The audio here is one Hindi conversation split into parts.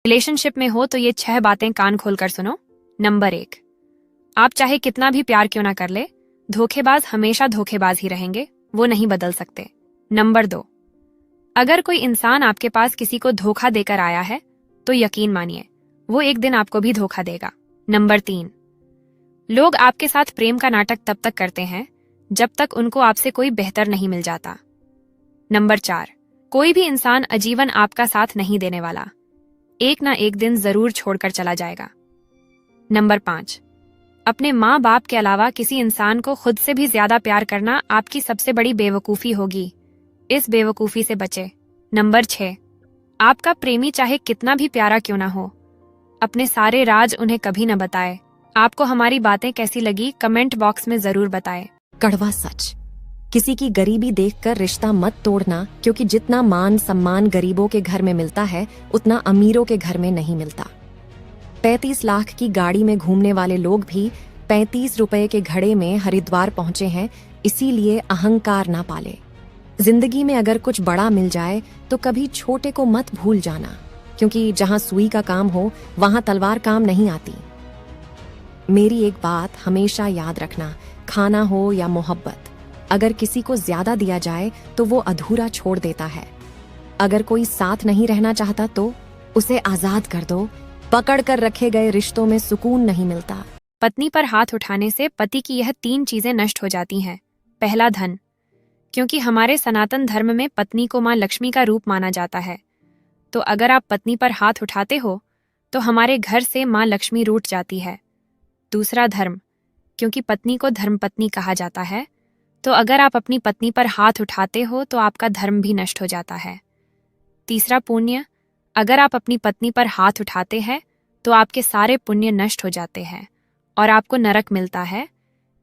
रिलेशनशिप में हो तो ये 6 बातें कान खोलकर सुनो। नंबर 1, आप चाहे कितना भी प्यार क्यों ना कर ले, धोखेबाज हमेशा धोखेबाज ही रहेंगे, वो नहीं बदल सकते। नंबर 2, अगर कोई इंसान आपके पास किसी को धोखा देकर आया है तो यकीन मानिए वो एक दिन आपको भी धोखा देगा। नंबर 3, लोग आपके साथ प्रेम का नाटक तब तक करते हैं जब तक उनको आपसे कोई बेहतर नहीं मिल जाता। नंबर 4, कोई भी इंसान आजीवन आपका साथ नहीं देने वाला, एक ना एक दिन जरूर छोड़कर चला जाएगा। नंबर 5, अपने माँ बाप के अलावा किसी इंसान को खुद से भी ज्यादा प्यार करना आपकी सबसे बड़ी बेवकूफी होगी, इस बेवकूफी से बचे। नंबर 6, आपका प्रेमी चाहे कितना भी प्यारा क्यों ना हो, अपने सारे राज उन्हें कभी न बताए। आपको हमारी बातें कैसी लगी कमेंट बॉक्स में जरूर बताएं। कड़वा सच, किसी की गरीबी देखकर रिश्ता मत तोड़ना, क्योंकि जितना मान सम्मान गरीबों के घर में मिलता है उतना अमीरों के घर में नहीं मिलता। 35 लाख की गाड़ी में घूमने वाले लोग भी 35 रुपए के घड़े में हरिद्वार पहुंचे हैं, इसीलिए अहंकार ना पाले। जिंदगी में अगर कुछ बड़ा मिल जाए तो कभी छोटे को मत भूल जाना, क्योंकि जहां सुई का काम हो वहां तलवार काम नहीं आती। मेरी एक बात हमेशा याद रखना, खाना हो या मोहब्बत, अगर किसी को ज्यादा दिया जाए तो वो अधूरा छोड़ देता है। अगर कोई साथ नहीं रहना चाहता तो उसे आजाद कर दो, पकड़ कर रखे गए रिश्तों में सुकून नहीं मिलता। पत्नी पर हाथ उठाने से पति की यह 3 चीजें नष्ट हो जाती हैं। पहला, धन, क्योंकि हमारे सनातन धर्म में पत्नी को मां लक्ष्मी का रूप माना जाता है, तो अगर आप पत्नी पर हाथ उठाते हो तो हमारे घर से मां लक्ष्मी रूठ जाती है। दूसरा, धर्म, क्योंकि पत्नी को धर्मपत्नी कहा जाता है, तो अगर आप अपनी पत्नी पर हाथ उठाते हो तो आपका धर्म भी नष्ट हो जाता है। तीसरा, पुण्य, अगर आप अपनी पत्नी पर हाथ उठाते हैं तो आपके सारे पुण्य नष्ट हो जाते हैं और आपको नरक मिलता है।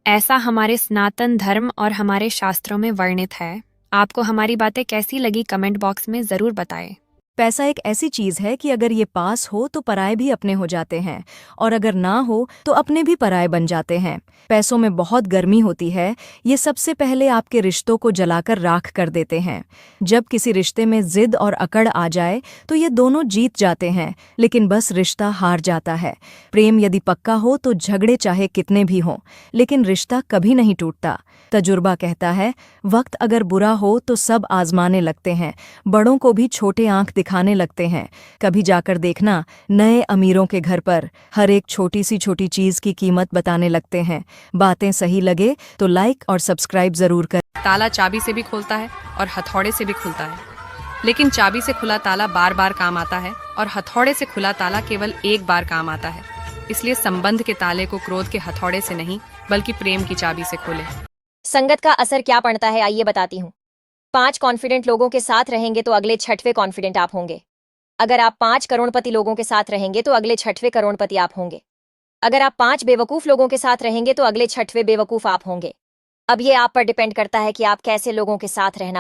ऐसा हमारे सनातन धर्म और हमारे शास्त्रों में वर्णित है। आपको हमारी बातें कैसी लगी कमेंट बॉक्स में जरूर बताएं। पैसा एक ऐसी चीज है कि अगर ये पास हो तो पराये भी अपने हो जाते हैं, और अगर ना हो तो अपने भी पराये बन जाते हैं। पैसों में बहुत गर्मी होती है, ये सबसे पहले आपके रिश्तों को जलाकर राख कर देते हैं। जब किसी रिश्ते में जिद और अकड़ आ जाए तो ये दोनों जीत जाते हैं, लेकिन बस रिश्ता हार जाता है। प्रेम यदि पक्का हो तो झगड़े चाहे कितने भी हों, लेकिन रिश्ता कभी नहीं टूटता। तजुर्बा कहता है, वक्त अगर बुरा हो तो सब आजमाने लगते हैं, बड़ों को भी छोटे आंख दिखाने लगते हैं। कभी जाकर देखना, नए अमीरों के घर पर हर एक छोटी सी छोटी चीज की कीमत बताने लगते हैं। बातें सही लगे तो लाइक और सब्सक्राइब जरूर करें। ताला चाबी से भी खुलता है और हथौड़े से भी खुलता है, लेकिन चाबी से खुला ताला बार बार काम आता है और हथौड़े से खुला ताला केवल एक बार काम आता है। इसलिए संबंध के ताले को क्रोध के हथौड़े से नहीं बल्कि प्रेम की चाबी से खोले। संगत का असर क्या पड़ता है आइए बताती हूँ। 5 कॉन्फिडेंट लोगों के साथ रहेंगे तो अगले 6वें कॉन्फिडेंट आप होंगे। अगर आप 5 करोड़पति लोगों के साथ रहेंगे तो अगले 6वें करोड़पति आप होंगे। अगर आप 5 बेवकूफ लोगों के साथ रहेंगे तो अगले 6वें बेवकूफ आप होंगे। अब ये आप पर डिपेंड करता है कि आप कैसे लोगों के साथ रहना